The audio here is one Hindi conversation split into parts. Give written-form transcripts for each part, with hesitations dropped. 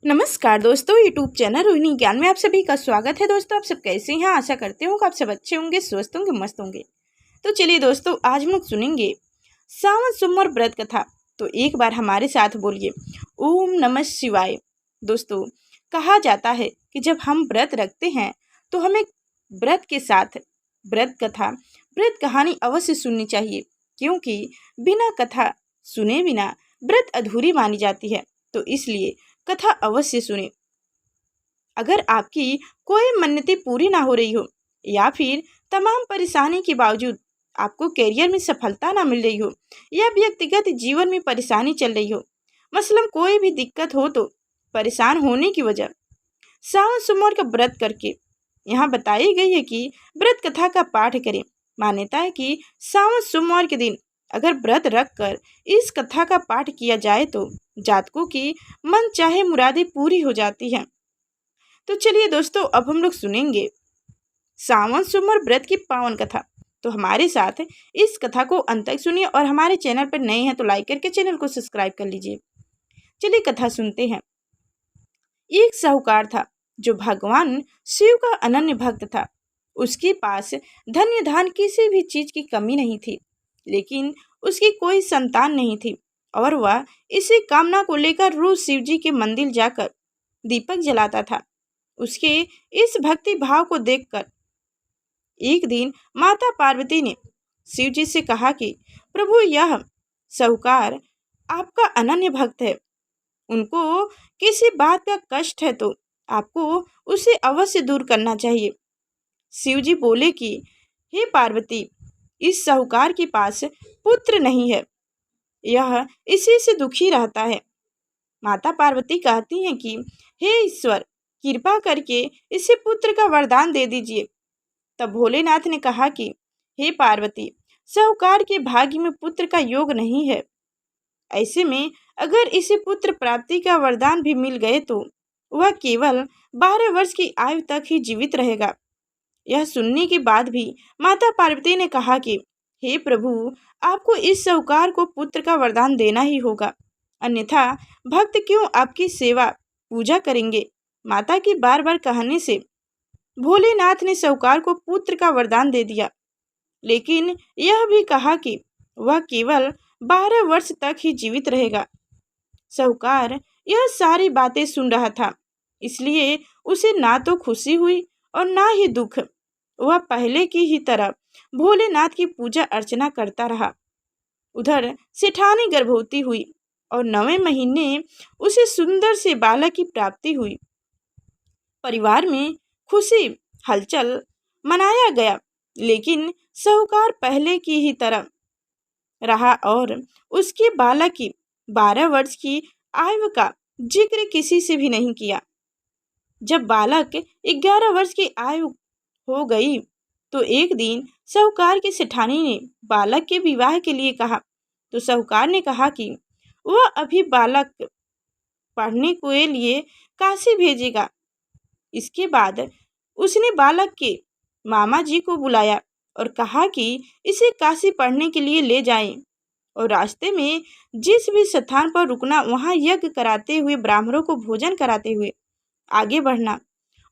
नमस्कार दोस्तों, यूट्यूब चैनल रोहिणी ज्ञान में आप सभी का स्वागत है। दोस्तों, आप सब कैसे हैं? आशा करते हूँ कि आप सब अच्छे होंगे, स्वस्थ होंगे, मस्त होंगे। तो चलिए दोस्तों, आज हम लोग सुनेंगे सावन सोमवार व्रत कथा। तो एक बार हमारे साथ बोलिए, ओम नमः शिवाय। दोस्तों, कहा जाता है कि जब हम व्रत रखते हैं तो हमें व्रत के साथ व्रत कथा, व्रत कहानी अवश्य सुननी चाहिए, क्योंकि बिना कथा सुने बिना व्रत अधूरी मानी जाती है। तो इसलिए कथा अवश्य सुने। अगर आपकी कोई मन्नतें पूरी ना हो रही हो या फिर तमाम परेशानी के बावजूद आपको करियर में सफलता ना मिल रही हो या व्यक्तिगत जीवन में परेशानी चल रही हो, मसलन कोई भी दिक्कत हो, तो परेशान होने की वजह सावन सोमवार का व्रत करके यहाँ बताई गई है कि व्रत कथा का पाठ करें। मान्यता है कि सावन सोमवार के दिन अगर व्रत रख कर इस कथा का पाठ किया जाए तो जातकों की मन चाहे मुरादें पूरी हो जाती हैं। तो चलिए दोस्तों, अब हम लोग सुनेंगे सावन सोमवार व्रत की पावन कथा। तो हमारे साथ इस कथा को अंत तक सुनिए और हमारे चैनल पर नए हैं तो लाइक करके चैनल को सब्सक्राइब कर लीजिए। चलिए कथा सुनते हैं। एक साहूकार था जो भगवान शिव का अनन्य भक्त था। उसके पास धन्य धान किसी भी चीज की कमी नहीं थी, लेकिन उसकी कोई संतान नहीं थी और वह इसी कामना को लेकर रोज शिव जी के मंदिर जाकर दीपक जलाता था। उसके इस भक्ति भाव को देखकर एक दिन माता पार्वती ने शिव जी से कहा कि प्रभु, यह साहूकार आपका अनन्य भक्त है, उनको किसी बात का कष्ट है तो आपको उसे अवश्य दूर करना चाहिए। शिव जी बोले कि हे पार्वती, इस साहूकार के पास पुत्र नहीं है, यह इसी से दुखी रहता है। माता पार्वती कहती हैं कि हे ईश्वर, कृपा करके इसे पुत्र का वरदान दे दीजिए। तब भोलेनाथ ने कहा कि हे पार्वती, साहूकार के भाग्य में पुत्र का योग नहीं है। ऐसे में अगर इसे पुत्र प्राप्ति का वरदान भी मिल गए तो वह केवल 12 वर्ष की आयु तक ही जीवित रहेगा। यह सुनने के बाद भी माता पार्वती ने कहा कि हे प्रभु, आपको इस साहूकार को पुत्र का वरदान देना ही होगा, अन्यथा भक्त क्यों आपकी सेवा पूजा करेंगे। माता की बार बार कहने से भोलेनाथ ने साहूकार को पुत्र का वरदान दे दिया, लेकिन यह भी कहा कि वह केवल 12 वर्ष तक ही जीवित रहेगा। साहूकार यह सारी बातें सुन रहा था, इसलिए उसे ना तो खुशी हुई और ना ही दुख। वह पहले की ही तरह भोलेनाथ की पूजा अर्चना करता रहा। उधर सेठानी गर्भवती हुई और 9वें महीने उसे सुंदर से बालक की प्राप्ति हुई। परिवार में खुशी हलचल मनाया गया, लेकिन साहूकार पहले की ही तरह रहा और उसके बालक की 12 वर्ष की आयु का जिक्र किसी से भी नहीं किया। जब बालक 11 वर्ष की आयु हो गई तो एक दिन साहूकार की सेठानी ने बालक के विवाह के लिए कहा। तो साहूकार ने कहा कि वह अभी बालक पढ़ने के लिए काशी भेजेगा। इसके बाद उसने बालक के मामा जी को बुलाया और कहा कि इसे काशी पढ़ने के लिए ले जाएं और रास्ते में जिस भी स्थान पर रुकना वहां यज्ञ कराते हुए ब्राह्मणों को भोजन कराते हुए आगे बढ़ना।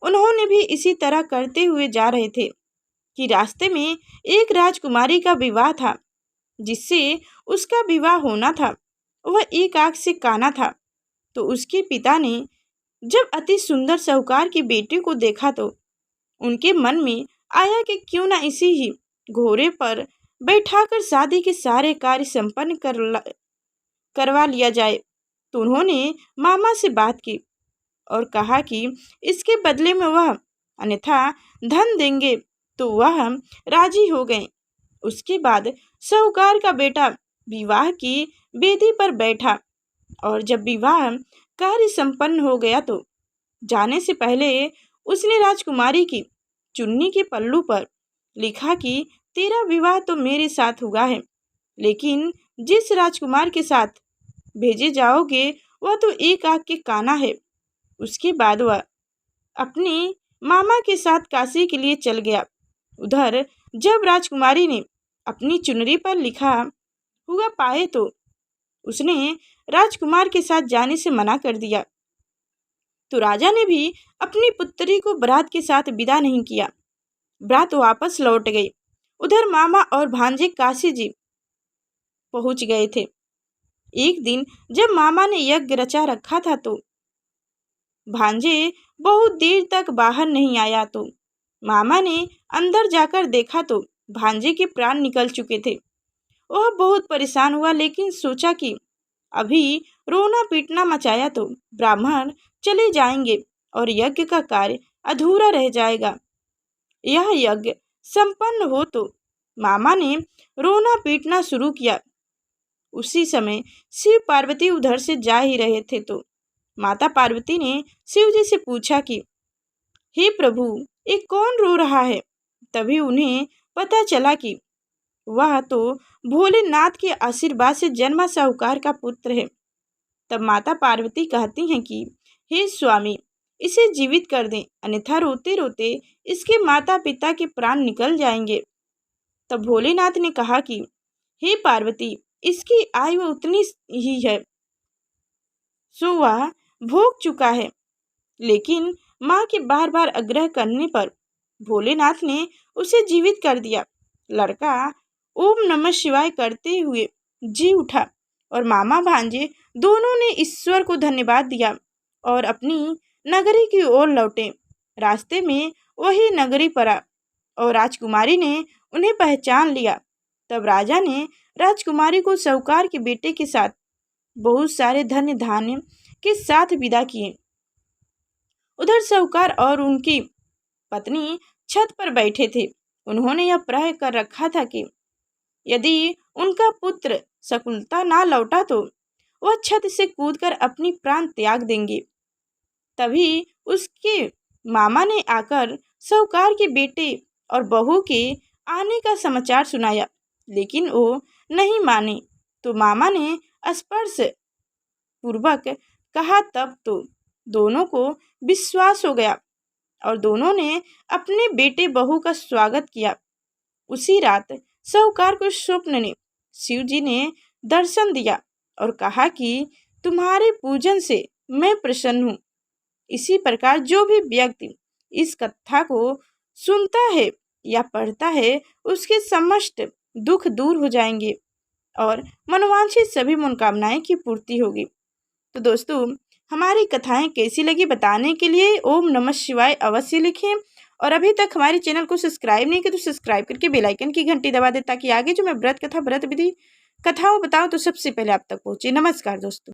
उन्होंने भी इसी तरह करते हुए जा रहे थे कि रास्ते में एक राजकुमारी का विवाह था, जिससे उसका विवाह होना था। वह एक आंख से काना था। तो उसके पिता ने जब अति सुंदर साहूकार की बेटी को देखा तो उनके मन में आया कि क्यों ना इसी ही घोड़े पर बैठाकर शादी के सारे कार्य संपन्न करवा लिया जाए। तो उन्होंने मामा से बात की और कहा कि इसके बदले में वह अन्यथा धन देंगे। तो वह राजी हो गए। उसके बाद साहूकार का बेटा विवाह की वेदी पर बैठा और जब विवाह कार्य संपन्न हो गया तो जाने से पहले उसने राजकुमारी की चुन्नी के पल्लू पर लिखा कि तेरा विवाह तो मेरे साथ हुआ है, लेकिन जिस राजकुमार के साथ भेजे जाओगे वह तो एक आंख के काना है। उसके बाद वह अपने मामा के साथ काशी के लिए चल गया। उधर जब राजकुमारी ने अपनी चुनरी पर लिखा हुआ पाए तो उसने राजकुमार के साथ जाने से मना कर दिया। तो राजा ने भी अपनी पुत्री को बारात के साथ विदा नहीं किया। बारात वापस लौट गई। उधर मामा और भांजे काशी जी पहुंच गए थे। एक दिन जब मामा ने यज्ञ रचा रखा था तो भांजे बहुत देर तक बाहर नहीं आया, तो मामा ने अंदर जाकर देखा तो भांजे के प्राण निकल चुके थे। वह बहुत परेशान हुआ, लेकिन सोचा कि अभी रोना पीटना मचाया तो ब्राह्मण चले जाएंगे और यज्ञ का कार्य अधूरा रह जाएगा। यह यज्ञ संपन्न हो तो मामा ने रोना पीटना शुरू किया। उसी समय शिव पार्वती उधर से जा ही रहे थे तो माता पार्वती ने शिव जी से पूछा कि हे प्रभु, ये कौन रो रहा है। तभी उन्हें पता चला कि वह तो भोलेनाथ के आशीर्वाद से जन्मा साहूकार का पुत्र है। तब माता पार्वती कहती हैं कि हे स्वामी, इसे जीवित कर दें, अन्यथा रोते रोते इसके माता पिता के प्राण निकल जाएंगे। तब भोलेनाथ ने कहा कि हे पार्वती, इसकी आयु उतनी ही है, सो वह भोग चुका है। लेकिन माँ के बार बार आग्रह करने पर भोलेनाथ ने उसे जीवित कर दिया। लड़का ओम नमः शिवाय करते हुए जी उठा और मामा भांजे दोनों ने ईश्वर को धन्यवाद दिया और अपनी नगरी की ओर लौटे। रास्ते में वही नगरी पड़ा और राजकुमारी ने उन्हें पहचान लिया। तब राजा ने राजकुमारी को साहूकार के बेटे के साथ बहुत सारे धन धान्य के साथ विदा किए। उधर साहूकार और उनकी पत्नी छत पर बैठे थे। उन्होंने यह प्रण कर रखा था कि यदि उनका पुत्र शकुंतला ना लौटा तो वह छत से कूदकर अपनी प्राण त्याग देंगे। तभी उसके मामा ने आकर साहूकार के बेटे और बहू के आने का समाचार सुनाया, लेकिन वो नहीं माने। तो मामा ने स्पर्श पूर्वक कहा, तब तो दोनों को विश्वास हो गया और दोनों ने अपने बेटे बहू का स्वागत किया। उसी रात साहूकार को स्वप्न ने शिव जी ने दर्शन दिया और कहा कि तुम्हारे पूजन से मैं प्रसन्न हूँ। इसी प्रकार जो भी व्यक्ति इस कथा को सुनता है या पढ़ता है, उसके समस्त दुख दूर हो जाएंगे और मनोवांछित सभी मनोकामनाएं की पूर्ति होगी। तो दोस्तों, हमारी कथाएं कैसी लगी बताने के लिए ओम नमः शिवाय अवश्य लिखें। और अभी तक हमारे चैनल को सब्सक्राइब नहीं किया तो सब्सक्राइब करके बेल आइकन की घंटी दबा दें, ताकि आगे जो मैं व्रत कथा व्रत विधि कथाओं बताऊं तो सबसे पहले आप तक पहुंचे। नमस्कार दोस्तों।